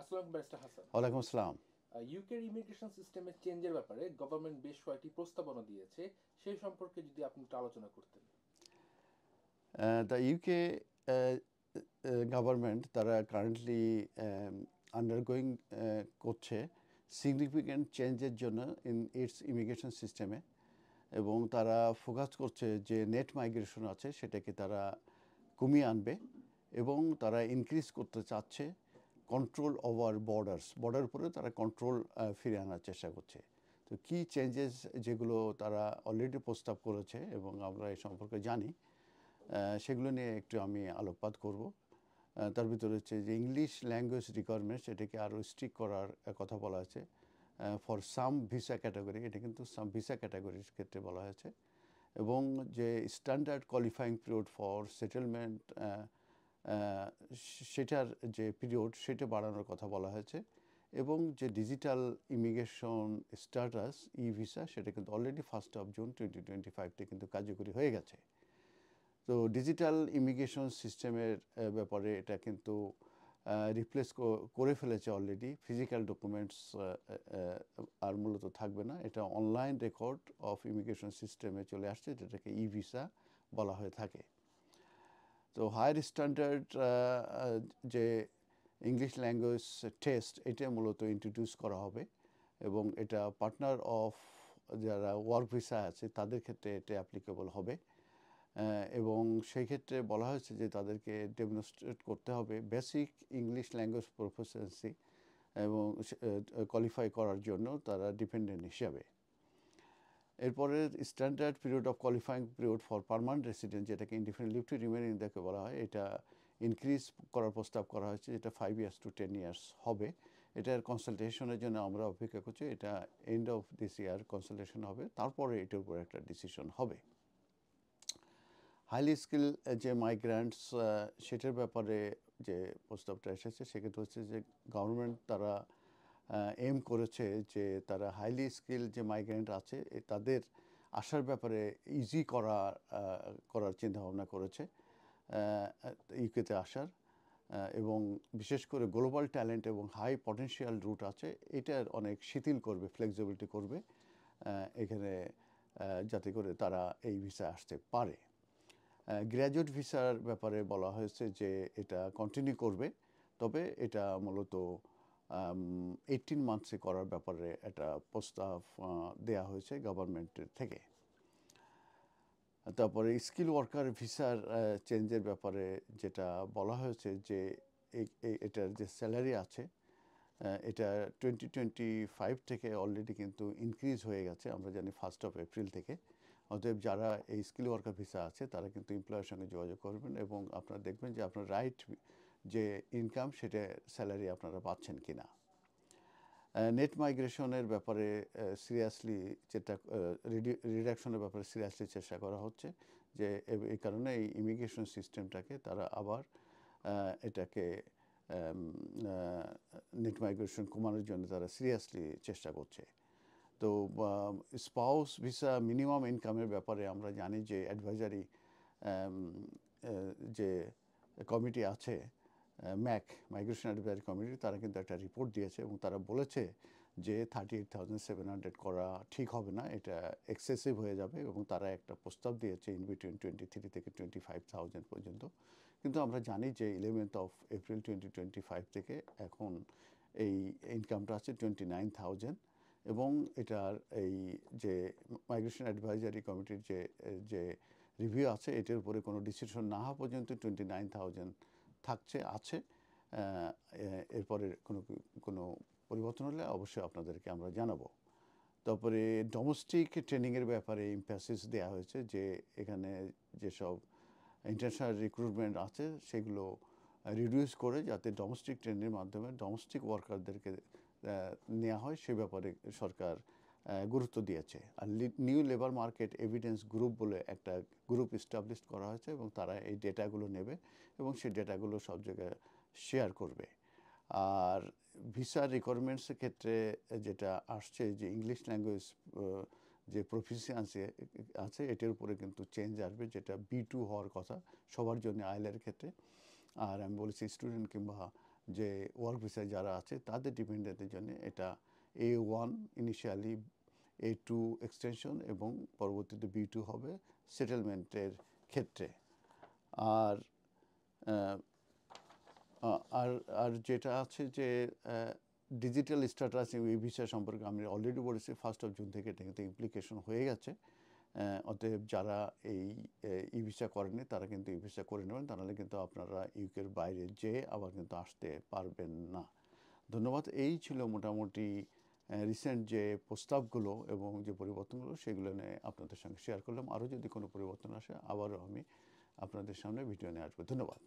আসসালামু ব্যারিস্টার হাসান। ওয়ালাইকুম আসসালাম। ইউকের ইমিগ্রেশন সিস্টেমের চেঞ্জের ব্যাপারে গভর্নমেন্ট বেশ কয়েকটি প্রস্তাবনা দিয়েছে, সেই সম্পর্কে যদি আপনি একটু আলোচনা করতেন। দ্য ইউকে গভর্নমেন্ট তারা কারেন্টলি আন্ডারগোয়িং করছে সিগনিফিক্যান্ট চেঞ্জের জন্য ইন ইটস ইমিগ্রেশন সিস্টেমে, এবং তারা ফোকাস করছে যে নেট মাইগ্রেশন আছে সেটাকে তারা কমিয়ে আনবে, এবং তারা ইনক্রিজ করতে চাচ্ছে কন্ট্রোল ওভার বর্ডার উপরে তারা কন্ট্রোল ফিরে আনার চেষ্টা করছে। তো কী চেঞ্জেস যেগুলো তারা অলরেডি প্রস্তাব করেছে এবং আমরা এই সম্পর্কে জানি, সেগুলো নিয়ে একটু আমি আলোকপাত করব। তার ভিতরে হচ্ছে যে ইংলিশ ল্যাঙ্গুয়েজ রিকোয়ারমেন্টস এটাকে আরও স্ট্রিক্ট করার কথা বলা হয়েছে ফর সাম ভিসা ক্যাটাগরি, এটা কিন্তু সাম ভিসা ক্যাটাগরির ক্ষেত্রে বলা হয়েছে, এবং যে standard qualifying period for settlement সেটার যে পিরিয়ড সেটা বাড়ানোর কথা বলা হয়েছে, এবং যে ডিজিটাল ইমিগ্রেশন স্ট্যাটাস ই ভিসা সেটা কিন্তু অলরেডি 1 জুন 2025 কিন্তু কার্যকরী হয়ে গেছে। তো ডিজিটাল ইমিগ্রেশন সিস্টেমের ব্যাপারে এটা কিন্তু রিপ্লেস করে ফেলেছে অলরেডি। ফিজিক্যাল ডকুমেন্টস আর মূলত থাকবে না, এটা অনলাইন রেকর্ড অফ ইমিগ্রেশন সিস্টেমে চলে আসছে, যেটাকে ই ভিসা বলা হয়ে থাকে। তো হায়ার স্ট্যান্ডার্ড যে ইংলিশ ল্যাঙ্গুয়েজ টেস্ট এটা মূলত ইন্ট্রোডিউস করা হবে, এবং এটা পার্টনার অফ যারা ওয়ার্ক ভিসা আছে তাদের ক্ষেত্রে এটা অ্যাপ্লিকেবল হবে, এবং সেই ক্ষেত্রে বলা হয়েছে যে তাদেরকে ডেমনস্ট্রেট করতে হবে বেসিক ইংলিশ ল্যাঙ্গুয়েজ প্রফিসিয়েন্সি, এবং কোয়ালিফাই করার জন্য তারা ডিপেন্ডেন্ট হিসাবে। এরপরে standard period of qualifying period for permanent resident, যেটাকে indefinite leave to remain in দ্যাকে বলা হয়, এটা ইনক্রিজ করার প্রস্তাব করা হয়েছে, যেটা 5 years to 10 years হবে। এটার কনসালটেশনের জন্য আমরা অপেক্ষা করছি, এটা end of this year consultation হবে, তারপরে এটার উপর একটা ডিসিশন হবে। হাইলি স্কিল যে মাইগ্রান্টস সেটার ব্যাপারে যে প্রস্তাবটা এসেছে সেক্ষেত্রে হচ্ছে যে গভর্নমেন্ট তারা এম করেছে যে তারা হাইলি স্কিল যে মাইগ্রেন্ট আছে তাদের আসার ব্যাপারে ইজি করার চিন্তাভাবনা করেছে ইউকেতে আসার, এবং বিশেষ করে গ্লোবাল ট্যালেন্ট এবং হাই পটেনশিয়াল রুট আছে এটার অনেক শিথিল করবে, ফ্লেক্সিবিলিটি করবে এখানে, যাতে করে তারা এই ভিসা আসতে পারে। গ্র্যাজুয়েট ভিসার ব্যাপারে বলা হয়েছে যে এটা কন্টিনিউ করবে, তবে এটা মূলত 18 মান্থসে করার ব্যাপারে একটা প্রস্তাব দেয়া হয়েছে গভর্নমেন্টের থেকে। তারপরে স্কিল ওয়ার্কার ভিসার চেঞ্জের ব্যাপারে যেটা বলা হয়েছে যে এটার যে স্যালারি আছে এটা 2025 থেকে অলরেডি কিন্তু ইনক্রিজ হয়ে গেছে, আমরা জানি 1 এপ্রিল থেকে। অতএব যারা এই স্কিল ওয়ার্কার ভিসা আছে তারা কিন্তু এমপ্লয়ের সঙ্গে যোগাযোগ করবেন, এবং আপনারা দেখবেন যে আপনার রাইট যে ইনকাম সেটা স্যালারি আপনারা পাচ্ছেন কি না। নেট মাইগ্রেশনের ব্যাপারে সিরিয়াসলি যেটা রিডাকশনের ব্যাপারে সিরিয়াসলি চেষ্টা করা হচ্ছে, যে এই কারণে এই ইমিগ্রেশন সিস্টেমটাকে তারা আবার এটাকে নেট মাইগ্রেশন কমানোর জন্য তারা সিরিয়াসলি চেষ্টা করছে। তো স্পাউস ভিসা মিনিমাম ইনকামের ব্যাপারে আমরা জানি যে অ্যাডভাইজারি যে কমিটি আছে ম্যাক, মাইগ্রেশন অ্যাডভাইজারি কমিটি, তারা কিন্তু একটা রিপোর্ট দিয়েছে, এবং তারা বলেছে যে 38,700 করা ঠিক হবে না, এটা এক্সেসিভ হয়ে যাবে, এবং তারা একটা প্রস্তাব দিয়েছে ইন বিটুইন 23 থেকে 25,000 পর্যন্ত। কিন্তু আমরা জানি যে 11th এপ্রিল 2025 থেকে এখন এই ইনকামটা আছে 29,000, এবং এটার এই যে মাইগ্রেশন অ্যাডভাইজারি কমিটির যে রিভিউ আছে এটার উপরে কোনো ডিসিশন না হওয়া পর্যন্ত 29,000 আছে। এরপরে কোনো পরিবর্তন হলে অবশ্যই আপনাদেরকে আমরা জানাবো। তারপরে ডোমেস্টিক ট্রেনিংয়ের ব্যাপারে ইমফ্যাসিস দেওয়া হয়েছে, যে এখানে যেসব ইন্টারন্যাশনাল রিক্রুটমেন্ট আছে সেগুলো রিডিউস করে যাতে ডোমেস্টিক ট্রেনিংয়ের মাধ্যমে ডোমেস্টিক ওয়ার্কারদেরকে নেওয়া হয় সে ব্যাপারে সরকার গুরুত্ব দিয়েছে। আর new labour market evidence group বলে একটা গ্রুপ এস্টাবলিশ করা হয়েছে, এবং তারা এই ডেটাগুলো নেবে এবং সেই ডেটাগুলো সব জায়গায় শেয়ার করবে। আর ভিসা রিকোয়ারমেন্টসের ক্ষেত্রে যেটা আসছে যে ইংলিশ ল্যাঙ্গুয়েজ যে প্রফিসিয়েন্সি আছে এটার উপরে কিন্তু চেঞ্জ আসবে, যেটা B2 হওয়ার কথা সবার জন্য আইএলএর ক্ষেত্রে। আর আমি বলেছি স্টুডেন্ট কিংবা যে ওয়ার্ক ভিসায় যারা আছে তাদের ডিপেন্ডেন্টদের জন্য এটা A1 ইনিশিয়ালি A2 এক্সটেনশন এবং পরবর্তীতে B2 হবে সেটেলমেন্টের ক্ষেত্রে। আর আর আর যেটা আছে যে ডিজিটাল স্ট্যাটাস এই বিষয় সম্পর্কে আমি অলরেডি বলেছি 1 জুন থেকে এটা কিন্তু ইমপ্লিকেশন হয়ে গেছে। অতএব যারা এই ই ভিসা করেনি তারা কিন্তু ই ভিসা করে নেবেন, তাহলে কিন্তু আপনারা ইউকের বাইরে যেয়ে আবার কিন্তু আসতে পারবেন না। ধন্যবাদ। এই ছিল মোটামুটি রিসেন্ট যে প্রস্তাবগুলো এবং যে পরিবর্তনগুলো সেগুলো নিয়ে আপনাদের সঙ্গে শেয়ার করলাম। আরও যদি কোনো পরিবর্তন আসে আবারও আমি আপনাদের সামনে ভিডিও নিয়ে আসবো। ধন্যবাদ।